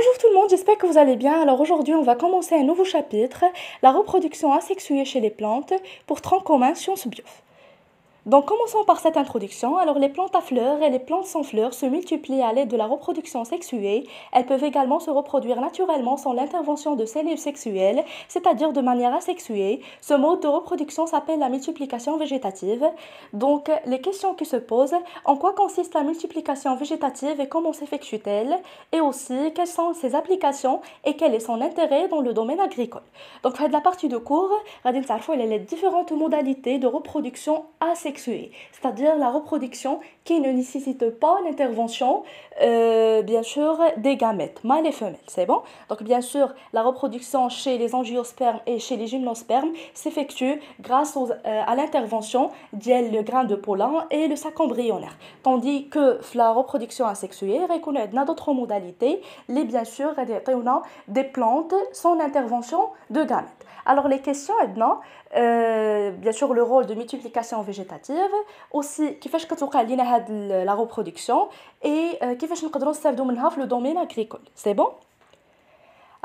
Bonjour tout le monde, j'espère que vous allez bien. Alors aujourd'hui, on va commencer un nouveau chapitre, la reproduction asexuée chez les plantes, pour tronc commun Sciences Bio. Donc commençons par cette introduction. Alors les plantes à fleurs et les plantes sans fleurs se multiplient à l'aide de la reproduction sexuée. Elles peuvent également se reproduire naturellement sans l'intervention de cellules sexuelles, c'est-à-dire de manière asexuée. Ce mode de reproduction s'appelle la multiplication végétative. Donc les questions qui se posent, en quoi consiste la multiplication végétative et comment s'effectue-t-elle? Et aussi, quelles sont ses applications et quel est son intérêt dans le domaine agricole? Donc dans la partie de cours, غادي نتعرفوا على les différentes modalités de reproduction asexuée, c'est-à-dire la reproduction qui ne nécessite pas l'intervention, bien sûr, des gamètes, mâles et femelles, c'est bon? Donc bien sûr, la reproduction chez les angiospermes et chez les gymnospermes s'effectue grâce à l'intervention du grain de pollen et le sac embryonnaire, tandis que la reproduction asexuée, on a d'autres modalités, les bien sûr, des plantes sans intervention de gamètes. Alors les questions maintenant, bien sûr le rôle de multiplication végétative, aussi كيفاش كتوقع لينا هاد la reproduction et كيفاش نقدروا نستافدوا منها في le domaine agricole. C'est bon?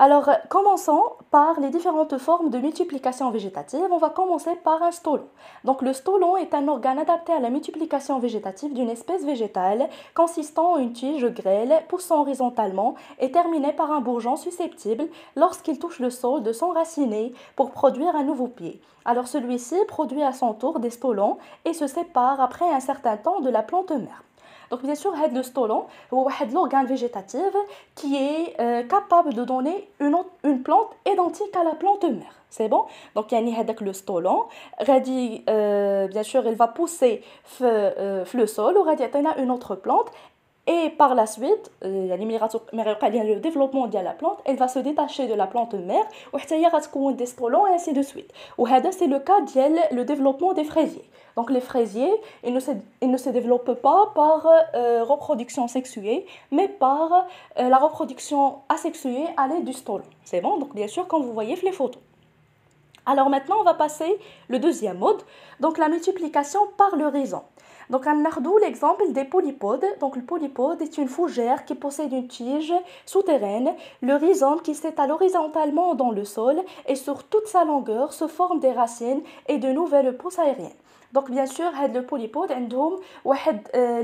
Alors, commençons par les différentes formes de multiplication végétative. On va commencer par un stolon. Donc, le stolon est un organe adapté à la multiplication végétative d'une espèce végétale consistant en une tige grêle poussant horizontalement et terminée par un bourgeon susceptible, lorsqu'il touche le sol, de s'enraciner pour produire un nouveau pied. Alors, celui-ci produit à son tour des stolons et se sépare après un certain temps de la plante mère. Donc bien sûr, le stolon est l'organe végétatif qui est capable de donner une plante identique à la plante mère. C'est bon? Donc le stolon, bien sûr, il va pousser le sol, il une autre plante. Et par la suite, le développement de la plante, elle va se détacher de la plante mère, et des stolons et ainsi de suite. C'est le cas du développement des fraisiers. Donc les fraisiers, ils ne se développent pas par reproduction sexuée, mais par la reproduction asexuée à l'aide du stolon. C'est bon? Donc bien sûr, quand vous voyez les photos. Alors maintenant, on va passer le deuxième mode, donc la multiplication par le rhizome. Donc, on a l'exemple des polypodes. Donc, le polypode est une fougère qui possède une tige souterraine. Le rhizome qui s'étale horizontalement dans le sol et sur toute sa longueur se forme des racines et de nouvelles pousses aériennes. Donc, bien sûr, le polypode a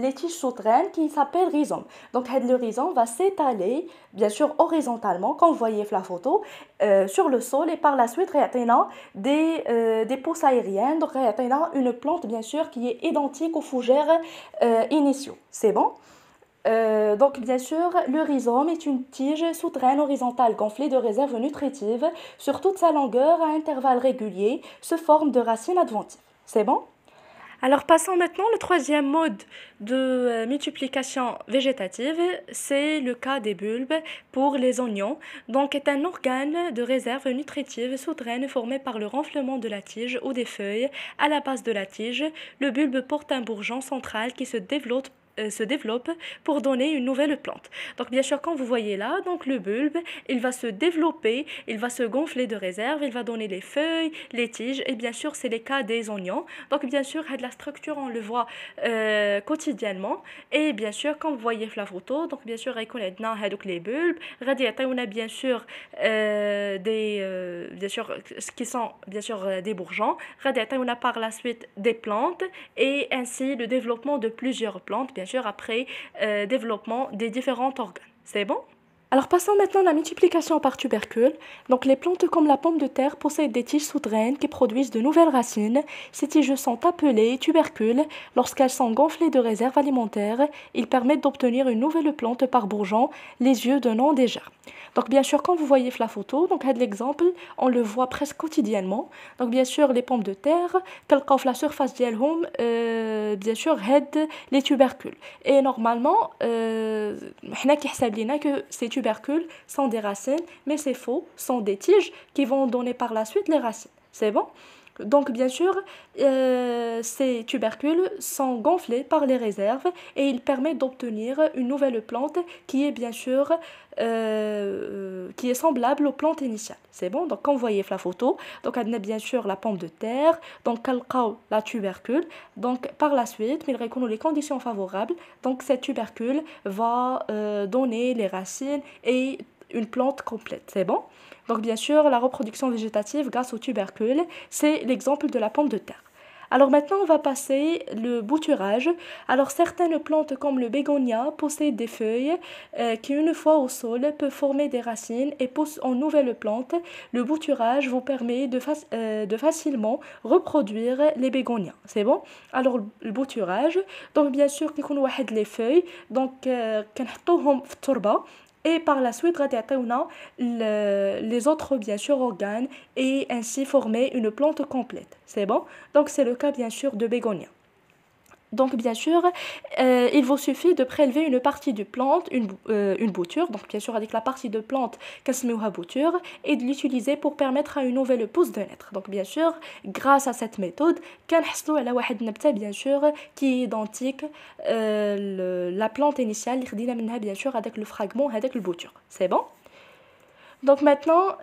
les tiges souterraines qui s'appellent rhizome. Donc, le rhizome va s'étaler, bien sûr, horizontalement, comme vous voyez la photo, sur le sol et par la suite, des pousses aériennes. Donc, une plante, bien sûr, qui est identique aux fougères initiaux. C'est bon? Donc, bien sûr, le rhizome est une tige souterraine horizontale gonflée de réserves nutritives. Sur toute sa longueur, à intervalles réguliers, se forme de racines adventives. C'est bon? Alors passons maintenant au troisième mode de multiplication végétative, c'est le cas des bulbes pour les oignons. Donc est un organe de réserve nutritive souterraine formé par le renflement de la tige ou des feuilles à la base de la tige. Le bulbe porte un bourgeon central qui se développe pour donner une nouvelle plante. Donc bien sûr, quand vous voyez là, donc le bulbe, il va se développer, il va se gonfler de réserve, il va donner les feuilles, les tiges, et bien sûr c'est les cas des oignons. Donc bien sûr, la structure on le voit quotidiennement, et bien sûr quand vous voyez la photo, donc bien sûr les bulbes, on a bien sûr bien sûr ce qui sont bien sûr des bourgeons, on a par la suite des plantes et ainsi le développement de plusieurs plantes, bien sûr après développement des différents organes. C'est bon? Alors passons maintenant à la multiplication par tubercules. Donc les plantes comme la pomme de terre possèdent des tiges souterraines qui produisent de nouvelles racines. Ces tiges sont appelées tubercules. Lorsqu'elles sont gonflées de réserves alimentaires, ils permettent d'obtenir une nouvelle plante par bourgeon, les yeux donnant des germes. Donc bien sûr, quand vous voyez la photo, donc l'exemple, on le voit presque quotidiennement. Donc bien sûr, les pommes de terre, la surface ديالهم, bien sûr, les tubercules. Et normalement, حنا كيحسب لينا que ces tubercules sont des racines, mais c'est faux, sont des tiges qui vont donner par la suite les racines. C'est bon? Donc bien sûr, ces tubercules sont gonflés par les réserves et ils permettent d'obtenir une nouvelle plante qui est bien sûr qui est semblable aux plantes initiales. C'est bon? Donc quand vous voyez la photo, donc on a bien sûr la pomme de terre, donc la tubercule. Donc par la suite, mais les conditions favorables, donc cette tubercule va donner les racines et une plante complète, c'est bon? Donc bien sûr, la reproduction végétative grâce aux tubercules, c'est l'exemple de la pomme de terre. Alors maintenant, on va passer le bouturage. Alors certaines plantes comme le bégonia possèdent des feuilles qui, une fois au sol, peuvent former des racines et poussent en nouvelles plantes. Le bouturage vous permet de facilement reproduire les bégonias. C'est bon? Alors le bouturage, donc bien sûr, كيكون واحد les feuilles, donc كنحطوهم في التربة. Et par la suite, on a les autres, bien sûr, organes et ainsi former une plante complète. C'est bon? Donc, c'est le cas, bien sûr, de bégonia. Donc, bien sûr, il vous suffit de prélever une partie de plante, une bouture, donc bien sûr avec la partie de plante qu'asmeuha bouture, et de l'utiliser pour permettre à une nouvelle pousse de naître. Donc, bien sûr, grâce à cette méthode, كنحصلوا على واحد النبتة bien sûr qui est identique la plante initiale اللي خدينا منها bien sûr avec le fragment avec le bouture. C'est bon? Donc maintenant,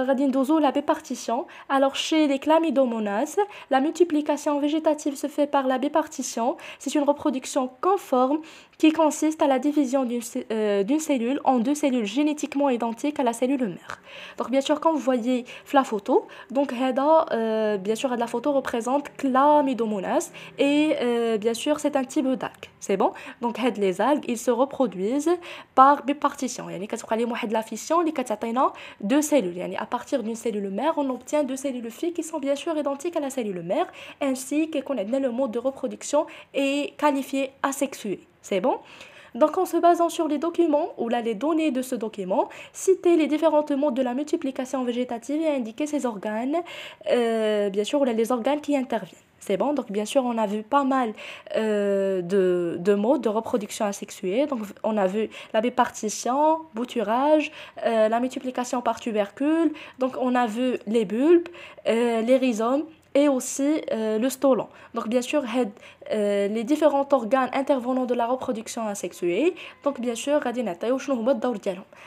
غادي ندوزو la bipartition. Alors chez les chlamydomonas, la multiplication végétative se fait par la bipartition. C'est une reproduction conforme qui consiste à la division d'une cellule en deux cellules génétiquement identiques à la cellule mère. Donc bien sûr, quand vous voyez la photo, donc bien sûr la photo représente chlamydomonas et bien sûr c'est un type d'algue. C'est bon? Donc les algues, ils se reproduisent par bipartition. يعني كتبقى لهم واحد la fission اللي كتعطينا deux cellules. يعني à partir d'une cellule mère, on obtient deux cellules filles qui sont bien sûr identiques à la cellule mère, ainsi qu'on a le mode de reproduction est qualifié asexué. C'est bon? Donc, en se basant sur les documents ou là les données de ce document, citer les différents modes de la multiplication végétative et indiquer ces organes, bien sûr, ou là, les organes qui interviennent. C'est bon? Donc, bien sûr, on a vu pas mal de modes de reproduction asexuée. Donc, on a vu la bipartition, bouturage, la multiplication par tubercule. Donc, on a vu les bulbes, les rhizomes et aussi le stolon. Donc bien sûr, les différents organes intervenant de la reproduction asexuée. Donc bien sûr,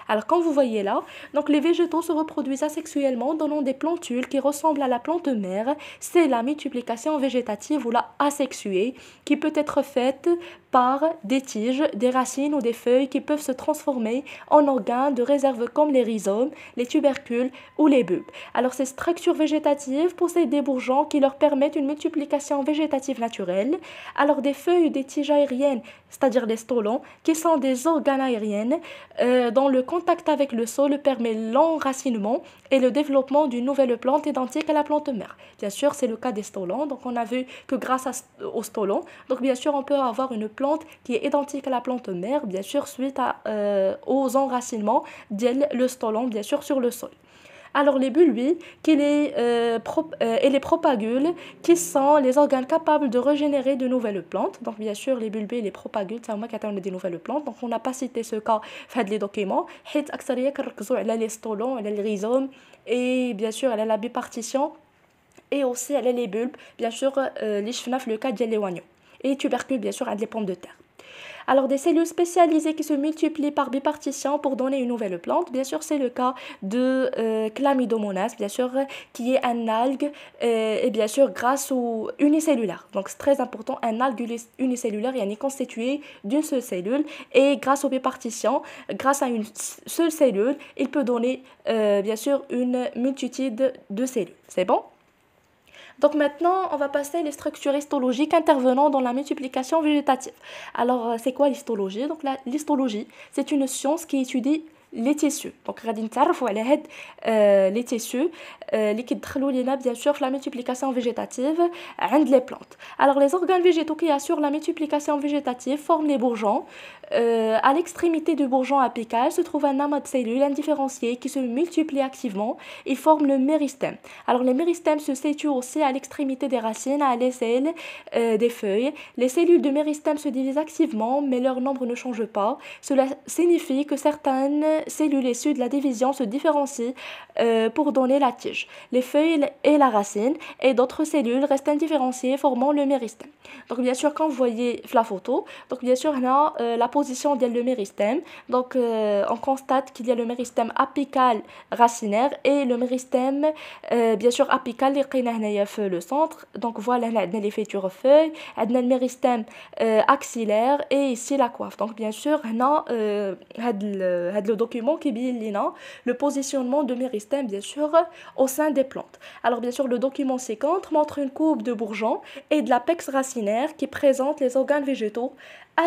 alors comme vous voyez là, donc les végétaux se reproduisent asexuellement donnant des plantules qui ressemblent à la plante mère. C'est la multiplication végétative ou la asexuée qui peut être faite par des tiges, des racines ou des feuilles qui peuvent se transformer en organes de réserve comme les rhizomes, les tubercules ou les bulbes. Alors ces structures végétatives possèdent des bourgeons qui leur permettent une multiplication végétative naturelle. Alors des feuilles ou des tiges aériennes, c'est-à-dire des stolons, qui sont des organes aériennes dont le contact avec le sol permet l'enracinement et le développement d'une nouvelle plante identique à la plante mère. Bien sûr, c'est le cas des stolons. Donc on a vu que grâce aux stolons, donc bien sûr on peut avoir une plante qui est identique à la plante mère, bien sûr suite aux enracinements le stolon, bien sûr sur le sol. Alors les bulbes et les propagules qui sont les organes capables de régénérer de nouvelles plantes. Donc bien sûr les bulbes et les propagules ça qui attendent des nouvelles plantes. Donc on n'a pas cité ce cas fait les documents. حيت أكثرية كنركزوا على les stolons, على les rhizomes et bien sûr على la bipartition et aussi على les bulbes. Bien sûr les شفنا في le cas ديال les oignons et tubercules bien sûr على les pommes de terre. Alors, des cellules spécialisées qui se multiplient par bipartition pour donner une nouvelle plante. Bien sûr, c'est le cas de Chlamydomonas, bien sûr, qui est un algue, et bien sûr, grâce au unicellulaire. Donc, c'est très important, un algue unicellulaire, il est constitué d'une seule cellule. Et grâce aux bipartitions, grâce à une seule cellule, il peut donner, bien sûr, une multitude de cellules. C'est bon? Donc maintenant, on va passer les structures histologiques intervenant dans la multiplication végétative. Alors, c'est quoi l'histologie? Donc l'histologie, c'est une science qui étudie les tissus. Donc غادي نتعرفوا على هاد les tissus اللي كيدخلوا لينا bien sûr في la multiplication végétative عند les plantes. Alors les organes végétaux qui assurent la multiplication végétative forment les bourgeons. À l'extrémité du bourgeon apical se trouve un amas de cellules indifférenciées qui se multiplient activement. Ils forment le méristème. Alors les méristèmes se situent aussi à l'extrémité des racines, à l'aisselle des feuilles. Les cellules de méristème se divisent activement, mais leur nombre ne change pas. Cela signifie que certaines cellules issues de la division se différencient pour donner la tige, les feuilles et la racine, et d'autres cellules restent indifférenciées formant le méristème. Donc bien sûr, quand vous voyez la photo, donc bien sûr là la position de le méristème. Donc on constate qu'il y a le méristème apical racinaire et le méristème bien sûr apical qui est le centre. Donc voilà, on a les fétures feuilles, on a le méristème axillaire et ici la coiffe. Donc bien sûr, on a le document qui bilina le positionnement de méristème, bien sûr, au sein des plantes. Alors, bien sûr, le document 50 montre une courbe de bourgeon et de l'apex racinaire qui présente les organes végétaux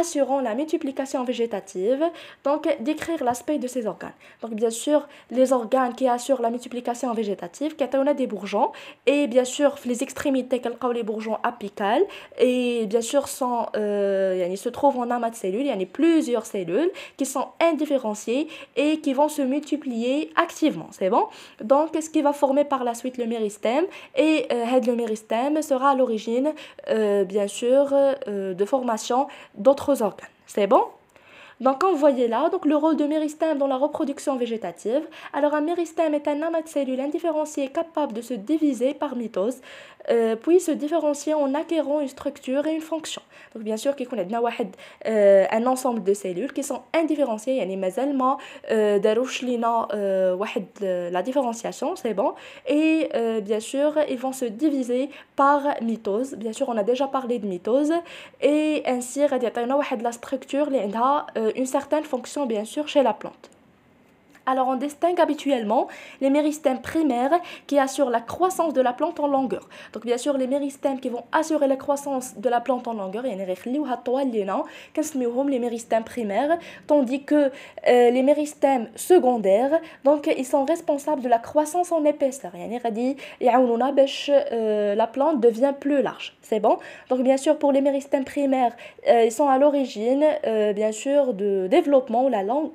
assurant la multiplication végétative, donc décrire l'aspect de ces organes. Donc bien sûr, les organes qui assurent la multiplication végétative, on a des bourgeons, et bien sûr, les extrémités, les bourgeons apicales, et bien sûr, se trouvent en amas de cellules, il y a plusieurs cellules qui sont indifférenciées et qui vont se multiplier activement, c'est bon? Donc, ce qui va former par la suite le méristème, et le méristème sera à l'origine, bien sûr, de formation d'autres organes. C'est bon? Donc, comme vous voyez là, donc, le rôle de méristème dans la reproduction végétative. Alors, un méristème est un amas de cellules indifférenciées capable de se diviser par mitose, puis se différencier en acquérant une structure et une fonction. Donc, bien sûr, un ensemble de cellules qui sont indifférenciées, يعني مازال ما داروش لينا la différenciation, c'est bon. Et bien sûr, ils vont se diviser par mitose. Bien sûr, on a déjà parlé de mitose. Et ainsi, la structure qui a une certaine fonction, bien sûr, chez la plante. Alors, on distingue habituellement les méristèmes primaires qui assurent la croissance de la plante en longueur. Donc, bien sûr, les méristèmes qui vont assurer la croissance de la plante en longueur, les méristèmes primaires, tandis que les méristèmes secondaires, donc, ils sont responsables de la croissance en épaisseur. La plante devient plus large. C'est bon? Donc, bien sûr, pour les méristèmes primaires, ils sont à l'origine, bien sûr, de développement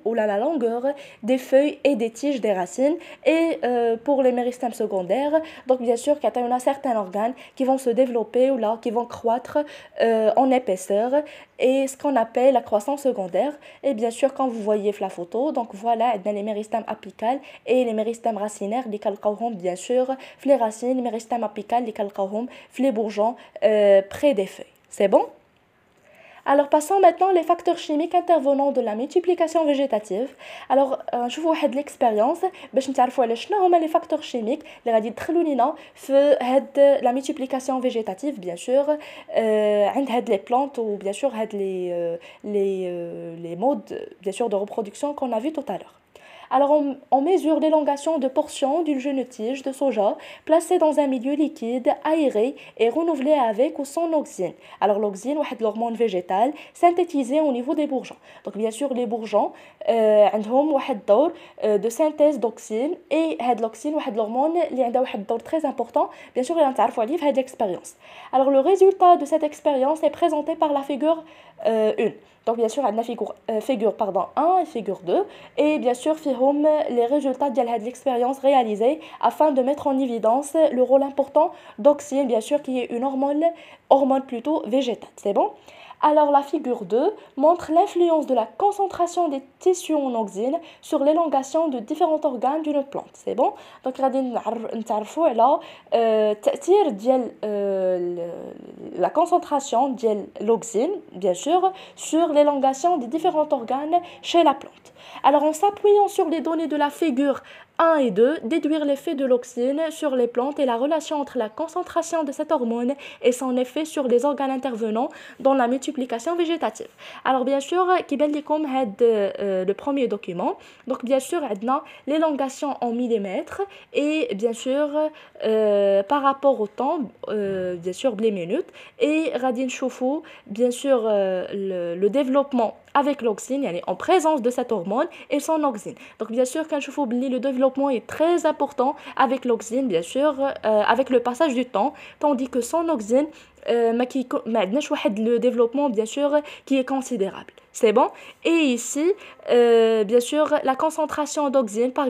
ou la longueur des feuilles et des tiges des racines. Et pour les méristèmes secondaires, donc bien sûr qu'il y a certains organes qui vont se développer ou là qui vont croître en épaisseur, et ce qu'on appelle la croissance secondaire. Et bien sûr, quand vous voyez la photo, donc voilà, les méristèmes apicales et les méristèmes racinaires les calcaohom, bien sûr les racines, les méristèmes apicales les calcaohom, les bourgeons près des feuilles. C'est bon? Alors, passons maintenant les facteurs chimiques intervenant de la multiplication végétative. Alors, je vous de l'expérience باش نتعرفوا على شنو هما les facteurs chimiques اللي غادي يدخلوا لينا في هاد la multiplication végétative, bien sûr, عند هاد les plantes ou bien sûr هاد les modes, bien sûr, de reproduction qu'on a vu tout à l'heure. Alors, on mesure l'élongation de portions d'une jeune tige de soja placée dans un milieu liquide, aéré et renouvelé avec ou sans l'auxine. Alors, l'auxine, c'est l'hormone végétale synthétisée au niveau des bourgeons. Donc, bien sûr, les bourgeons ont un rôle de synthèse d'auxine, et l'auxine, c'est l'hormone qui a un rôle très important. Bien sûr, il y a un livre cette expérience. Alors, le résultat de cette expérience est présenté par la figure 1. Donc, bien sûr, on a figure 1 et figure 2. Et bien sûr, les résultats de l'expérience réalisée afin de mettre en évidence le rôle important d'auxine, bien sûr, qui est une hormone plutôt végétale. C'est bon? Alors, la figure 2 montre l'influence de la concentration des tissus en auxine sur l'élongation de différents organes d'une plante. C'est bon? Donc, غادي نتعرفوا على تأثير ديال la concentration de l'auxine, bien sûr, sur l'élongation des différents organes chez la plante. Alors, en s'appuyant sur les données de la figure 1 et 2, déduire l'effet de l'auxine sur les plantes et la relation entre la concentration de cette hormone et son effet sur les organes intervenants dans la multiplication végétative. Alors, bien sûr, comme le premier document, donc bien sûr, l'élongation en millimètres et bien sûr, par rapport au temps, bien sûr, les minutes, et radin choufou, bien sûr, le développement avec l'auxine, en présence de cette hormone et son auxine. Donc, bien sûr, quand je vous oublie, le développement est très important avec l'auxine, bien sûr, avec le passage du temps, tandis que sans auxine, le développement, bien sûr, qui est considérable. C'est bon? Et ici, bien sûr, la concentration d'auxine par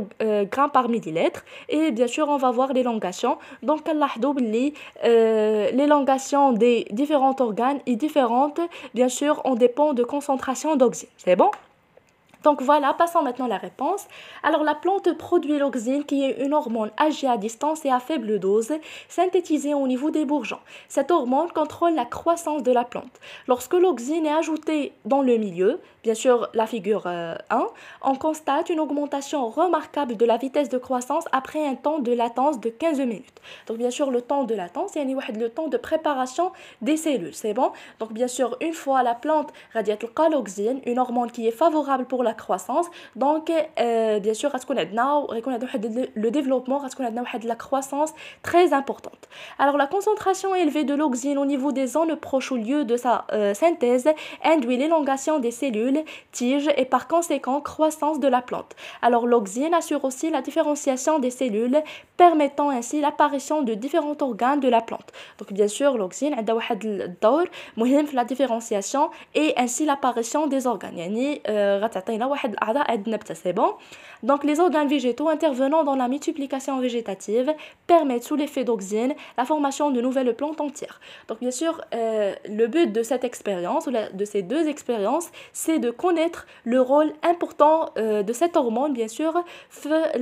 gramme par millilitre. Et bien sûr, on va voir l'élongation. Donc, l'élongation des différents organes est différente. Bien sûr, on dépend de concentration d'auxine. C'est bon? Donc voilà, passons maintenant à la réponse. Alors, la plante produit l'auxine, qui est une hormone agée à distance et à faible dose, synthétisée au niveau des bourgeons. Cette hormone contrôle la croissance de la plante. Lorsque l'auxine est ajoutée dans le milieu, bien sûr la figure 1, on constate une augmentation remarquable de la vitesse de croissance après un temps de latence de 15 minutes. Donc bien sûr, le temps de latence, c'est le temps de préparation des cellules, c'est bon? Donc bien sûr, une fois la plante radiate l'auxine, une hormone qui est favorable pour la croissance. Donc bien sûr غتكون عندنا le développement غتكون عندنا واحد la croissance très importante. Alors la concentration élevée de l'oxyne au niveau des zones proches au lieu de sa synthèse induit l'élongation des cellules tiges et par conséquent croissance de la plante. Alors l'oxyne assure aussi la différenciation des cellules permettant ainsi l'apparition de différents organes de la plante. Donc bien sûr l'oxyne a واحد الدور مهم في la différenciation et ainsi l'apparition des organes. يعني غتعطينا واحد الأعضاء عند النبتة. C'est bon. Donc les organes végétaux intervenant dans la multiplication végétative permettent sous l'effet d'oxyne la formation de nouvelles plantes entières. Donc bien sûr le but de cette expérience ou de ces deux expériences c'est de connaître le rôle important de cette hormone bien sûr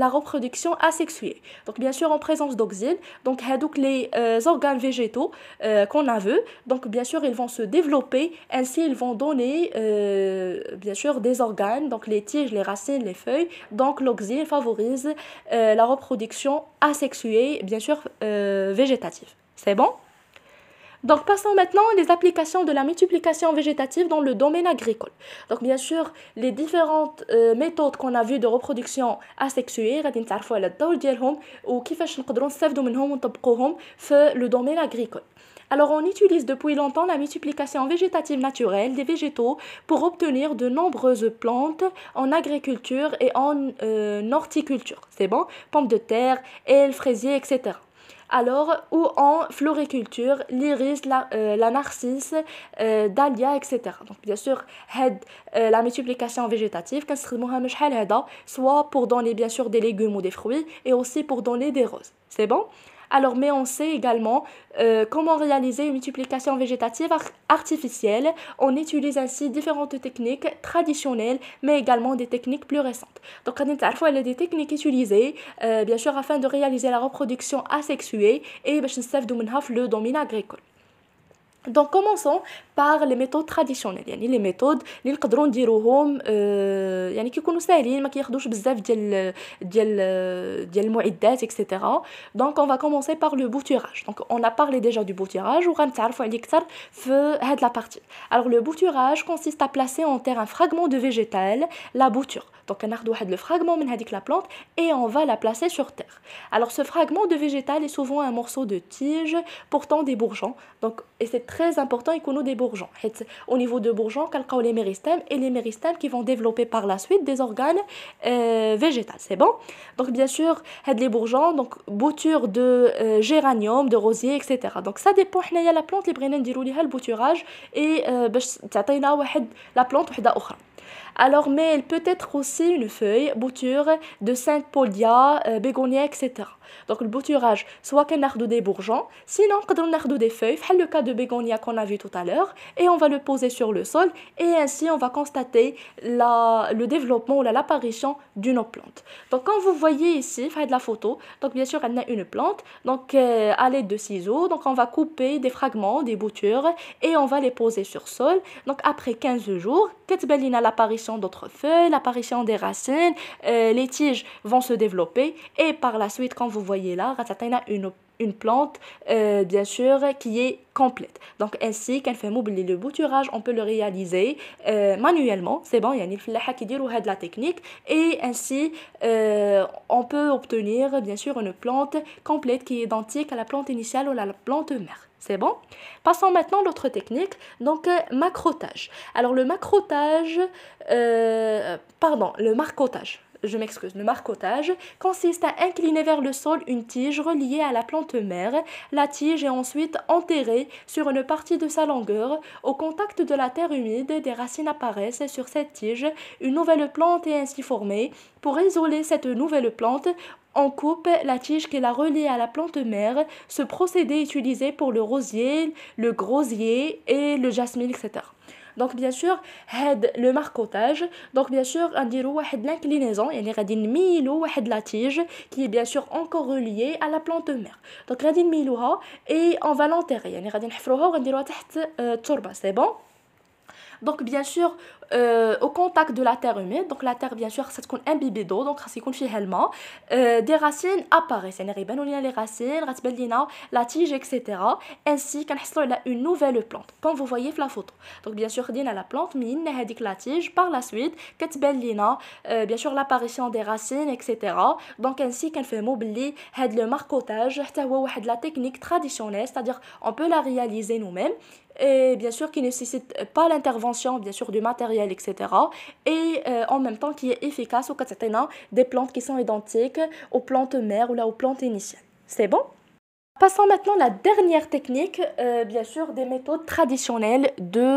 la reproduction asexuée. Donc bien sûr en présence d'oxyne donc les organes végétaux qu'on a vu donc bien sûr ils vont se développer ainsi ils vont donner bien sûr des organes donc les tiges, les racines, les feuilles. Donc l'oxyne favorise la reproduction asexuée bien sûr végétative. C'est bon? Donc passons maintenant aux applications de la multiplication végétative dans le domaine agricole. Donc bien sûr les différentes méthodes qu'on a vues de reproduction asexuée غادي نتعرفوا على الدور ديالهم وكيفاش نقدروا نستافدوا منهم ونطبقوهم في le domaine agricole. Alors on utilise depuis longtemps la multiplication végétative naturelle des végétaux pour obtenir de nombreuses plantes en agriculture et en horticulture. C'est bon? Pommes de terre, ail, fraisiers, etc. Alors, ou en floriculture, l'iris, la narcisse, dahlia, etc. Donc, bien sûr, la multiplication végétative, soit pour donner bien sûr des légumes ou des fruits, et aussi pour donner des roses. C'est bon? Alors, mais on sait également comment réaliser une multiplication végétative artificielle. On utilise ainsi différentes techniques traditionnelles, mais également des techniques plus récentes. Donc, on a des techniques utilisées, bien sûr, afin de réaliser la reproduction asexuée et le domaine agricole. Donc commençons par les méthodes traditionnelles يعني les méthodes اللي نقدروا نديروهم يعني كيكونوا ساهلين ما كياخذوش بزاف ديال المعدات etc. Donc on va commencer par le bouturage. Donc on a parlé déjà du bouturage وغنتعرفوا عليه اكثر في هاد la partie. Alors le bouturage consiste à placer en terre un fragment de végétal, la bouture. Donc on a le fragment من هذيك la plante et on va la placer sur terre. Alors ce fragment de végétal est souvent un morceau de tige portant des bourgeons. Donc et c'est très important يكونوا des bourgeons. Au niveau de bourgeons كنلقاو les méristèmes et les méristèmes qui vont développer par la suite des organes végétaux. C'est bon? Donc bien sûr هاد les bourgeons donc bouture de géranium, de rosier etc. Donc ça dépend حنايا la plante اللي بغينا نديروا ليها البوتورage et باش تعطينا واحد la plante وحده اخرى. Alors, mais elle peut être aussi une feuille, bouture de Saint-Paulia, bégonia, etc. Donc, le bouturage, soit qu'on a des bourgeons, sinon on a des feuilles, le cas de bégonia qu'on a vu tout à l'heure, et on va le poser sur le sol, et ainsi on va constater le développement ou l'apparition d'une plante. Donc, quand vous voyez ici, de la photo, donc bien sûr, on a une plante, donc à l'aide de ciseaux, donc on va couper des fragments, des boutures, et on va les poser sur sol. Donc, après 15 jours, l'apparition d'autres feuilles, l'apparition des racines, les tiges vont se développer, et par la suite, quand vous voyez là, une plante bien sûr qui est complète. Donc ainsi qu'elle fait mobilier le bouturage on peut le réaliser manuellement. C'est bon, يعني الفلاحة كيديروا هاد la technique et ainsi on peut obtenir bien sûr une plante complète qui est identique à la plante initiale ou à la plante mère. C'est bon? Passons maintenant à l'autre technique, donc macrotage. Alors le macrotage, le marcotage. Je m'excuse, le marcotage consiste à incliner vers le sol une tige reliée à la plante mère. La tige est ensuite enterrée sur une partie de sa longueur. Au contact de la terre humide, des racines apparaissent sur cette tige. Une nouvelle plante est ainsi formée. Pour isoler cette nouvelle plante, on coupe la tige qui la relie à la plante mère. Ce procédé est utilisé pour le rosier, le grosier et le jasmine, etc. Donc bien sûr le marcotage donc bien sûr نديروا واحد l'inclinaison يعني غادي نميلوا واحد la tige qui est bien sûr encore reliée à la plante mère. Donc غادي نميلوها et on va l'enterrer يعني غادي نحفروها وغنديروها تحت التربه. C'est bon? Donc bien sûr au contact de la terre humide. Donc la terre bien sûr ça تكون imbibée d'eau donc خاص يكون فيها الماء. Des racines apparaissent يعني غيبانوا لينا les racines غتبان لينا la tige etc. ainsi كنحصلوا على une nouvelle plante comme vous voyez في la photo. Donc bien sûr خدينا la plante من هذيك la tige par la suite كتبان لينا bien sûr l'apparition des racines etc. donc ainsi كنفهموا باللي هاد le marcottage حتى هو واحد la technique traditionnelle, c'est-à-dire on peut la réaliser nous-mêmes et bien sûr qui ne nécessite pas l'intervention bien sûr du matériel etc. et en même temps qui est efficace ou كتعطينا des plantes qui sont identiques aux plantes mères ou là aux plantes initiales. C'est bon? Passons maintenant à la dernière technique, bien sûr, des méthodes traditionnelles de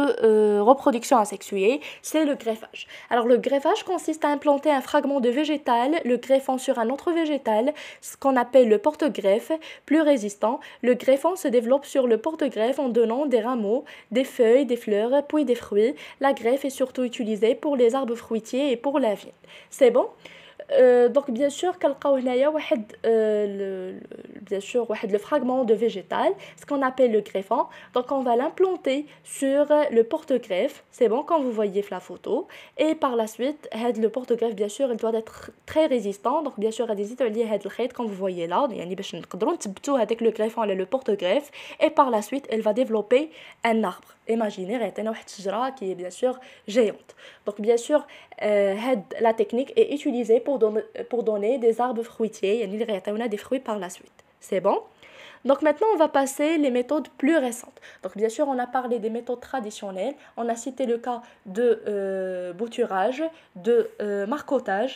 reproduction asexuée, c'est le greffage. Alors le greffage consiste à implanter un fragment de végétal, le greffant sur un autre végétal, ce qu'on appelle le porte-greffe, plus résistant. Le greffant se développe sur le porte-greffe en donnant des rameaux, des feuilles, des fleurs, puis des fruits. La greffe est surtout utilisée pour les arbres fruitiers et pour la vigne. C'est bon? Donc bien sûr كنلقاو هنايا واحد bien sûr واحد le fragment de végétal, ce qu'on appelle le greffant. Donc on va l'implanter sur le porte-greffe, c'est bon quand vous voyez la photo, et par la suite le porte-greffe bien sûr il doit être très résistant. Donc bien sûr غادي نزيدو عليه هاد الخيط comme vous voyez là يعني باش نقدروا نثبتوا هذاك le greffant على le porte-greffe, et par la suite elle va développer un arbre. Imaginez غيعطينا واحد الشجره qui est bien sûr géante. Donc bien sûr la technique est utilisée pour donner des arbres fruitiers, يعني اللي غيعطيونا des fruits par la suite. C'est bon? Donc maintenant on va passer les méthodes plus récentes. Donc bien sûr on a parlé des méthodes traditionnelles, on a cité le cas de bouturage, de marcottage,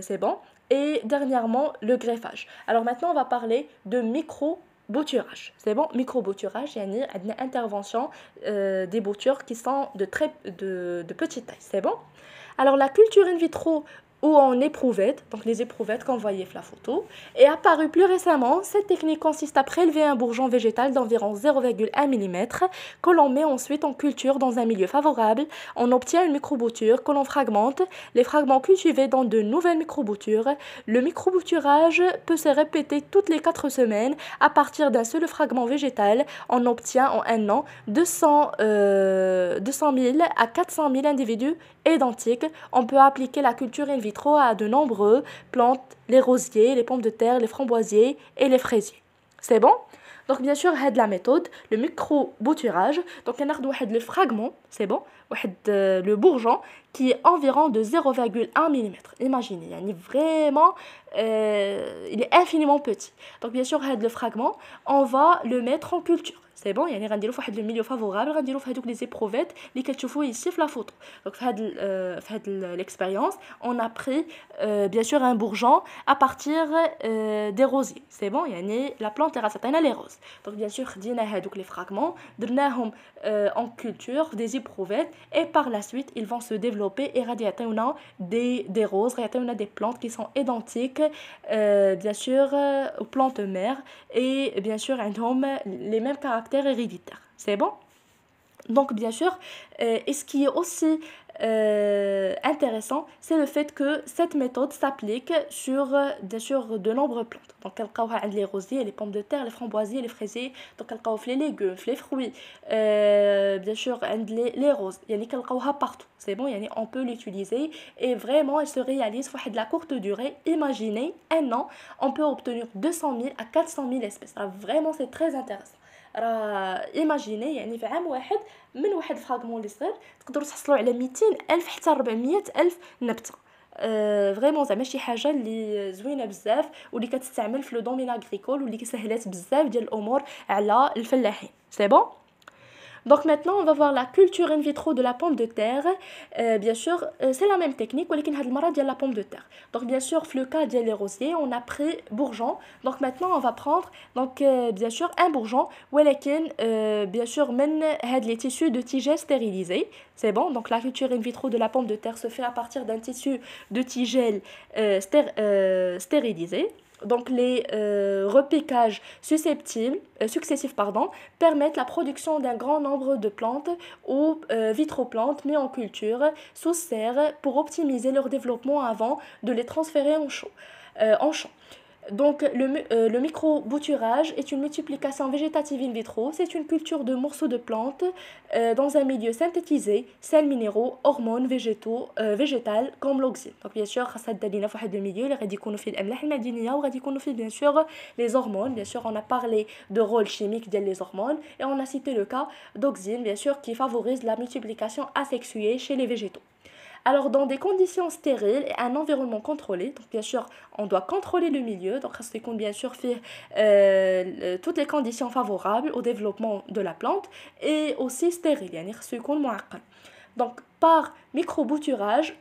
c'est bon, et dernièrement le greffage. Alors maintenant on va parler de micro-bouturage. C'est bon, micro-bouturage, يعني عندنا intervention des boutures qui sont de petite taille. C'est bon? Alors la culture in vitro ou en éprouvette, donc les éprouvettes qu'on voyait sur la photo, est apparue plus récemment. Cette technique consiste à prélever un bourgeon végétal d'environ 0,1 mm que l'on met ensuite en culture dans un milieu favorable. On obtient une microbouture que l'on fragmente. Les fragments cultivés donnent de nouvelles microboutures. Le microbouturage peut se répéter toutes les 4 semaines. À partir d'un seul fragment végétal, on obtient en un an 200 000 à 400 000 individus identiques. On peut appliquer la culture in vitro à de nombreuses plantes, les rosiers, les pommes de terre, les framboisiers et les fraisiers. C'est bon? Donc bien sûr, هاد la méthode, le micro-bouturage. Donc on a le fragment, c'est bon, le bourgeon qui est environ de 0,1 mm. Imaginez, يعني vraiment il est infiniment petit. Donc bien sûr, هاد le fragment, on va le mettre en culture. C'est bon, يعني غنديرو فواحد le milieu favorable, غنديرو في هذوك les éprouvettes اللي كتشوفوا ici في la photo. Donc في هاد l'expérience, on a pris bien sûr un bourgeon à partir des rosiers. C'est bon, يعني la plante اللي غتعطينا les roses. Donc bien sûr خدينا هذوك les fragments, درناهم en culture des éprouvettes, et par la suite ils vont se développer et غادي يعطيونا des roses, يعطيونا des plantes qui sont identiques bien sûr aux plantes mères, et bien sûr عندهم les mêmes caractères héréditaires. C'est bon? Donc bien sûr, et ce qui est aussi intéressant, c'est le fait que cette méthode s'applique sur bien sûr de nombreuses plantes. Donc كنلقاوها عند les rosiers, les pommes de terre, les framboisiers, les fraisiers. Donc كنلقاو في les légumes, في les fruits, bien sûr عند les roses. يعني كنلقاوها partout. C'est bon, يعني on peut l'utiliser et vraiment elle se réalise pour de la courte durée. Imaginez un an, on peut obtenir 200 000 à 400 000 espèces. Alors, vraiment c'est très intéressant. ايماجيني يعني في عام واحد من واحد الفراغمون اللي صغير تقدروا تحصلوا على 200 الف حتى 400 الف نبته. فريمون زعما شي حاجه اللي زوينه بزاف واللي كتستعمل في لو دومين اغريكول واللي كسهلات بزاف ديال الامور على الفلاحين. سي بون. Donc maintenant on va voir la culture in vitro de la pomme de terre. Bien sûr c'est la même technique ولكن هاد المره ديال la pomme de terre. Donc bien sûr في le cas ديال les rosiers on a pris bourgeon. Donc maintenant on va prendre donc bien sûr un bourgeon ولكن bien sûr من هاد les tissus de tigelles stérilisés. C'est bon, donc la culture in vitro de la pomme de terre se fait à partir d'un tissu de tigelles stérilisé. Donc les repiquages successifs permettent la production d'un grand nombre de plantes ou vitroplantes mises en culture sous serre pour optimiser leur développement avant de les transférer en champ. Donc, le micro-bouturage est une multiplication végétative in vitro. C'est une culture de morceaux de plantes dans un milieu synthétisé, sels minéraux, hormones végétales comme l'oxyde. Donc, bien sûr, ça donne un milieu اللي غادي يكونوا فيه الأملاح المعدنية وغادي يكونوا فيه bien sûr les hormones. Bien sûr, on a parlé de rôle chimique des hormones et on a cité le cas d'oxyde, bien sûr, qui favorise la multiplication asexuée chez les végétaux. Alors, dans des conditions stériles et un environnement contrôlé, donc bien sûr, on doit contrôler le milieu, donc ça compte bien sûr faire toutes les conditions favorables au développement de la plante et aussi stérile, يعني خاصو يكون معقم. Donc, par microbouturage,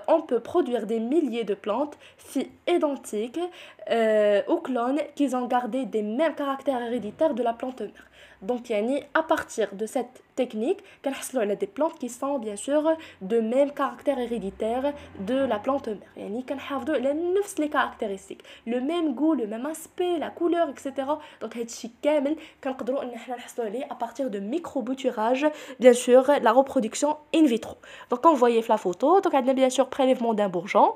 on peut produire des milliers de plantes identiques aux clones qui ont gardé des mêmes caractères héréditaires de la plante mère. Donc, yani, à partir de cette technique, on a des plantes qui sont bien sûr de même caractère héréditaire de la plante mère. Yani, on a les caractéristiques, le même goût, le même aspect, la couleur, etc. Donc, à partir de microbouturage, bien sûr, la reproduction in vitro. Donc, on voyait la photo, donc on a bien sûr prélèvement d'un bourgeon.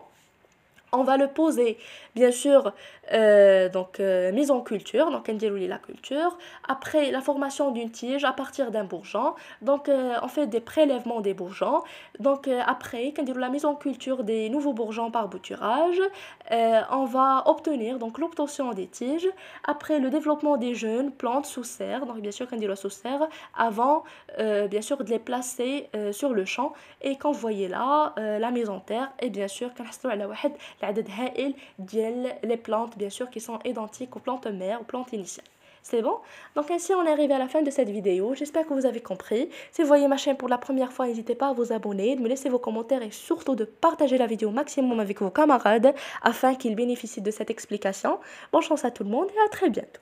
On va le poser, bien sûr, mise en culture, donc on déroule la culture. Après la formation d'une tige à partir d'un bourgeon, donc on fait des prélèvements des bourgeons. Donc après, quand on déroule la mise en culture des nouveaux bourgeons par bouturage, on va obtenir donc l'obtention des tiges. Après le développement des jeunes plantes sous serre, donc bien sûr quand on déroule sous serre, avant bien sûr de les placer sur le champ. Et quand vous voyez là la mise en terre, et bien sûr quand on a العدد هائل ديال les plantes bien sûr qui sont identiques aux plantes mères, aux plantes initiales. C'est bon? Donc ainsi on est arrivé à la fin de cette vidéo. J'espère que vous avez compris. Si vous voyez ma chaîne pour la première fois, n'hésitez pas à vous abonner, de me laisser vos commentaires et surtout de partager la vidéo au maximum avec vos camarades afin qu'ils bénéficient de cette explication. Bonne chance à tout le monde et à très bientôt.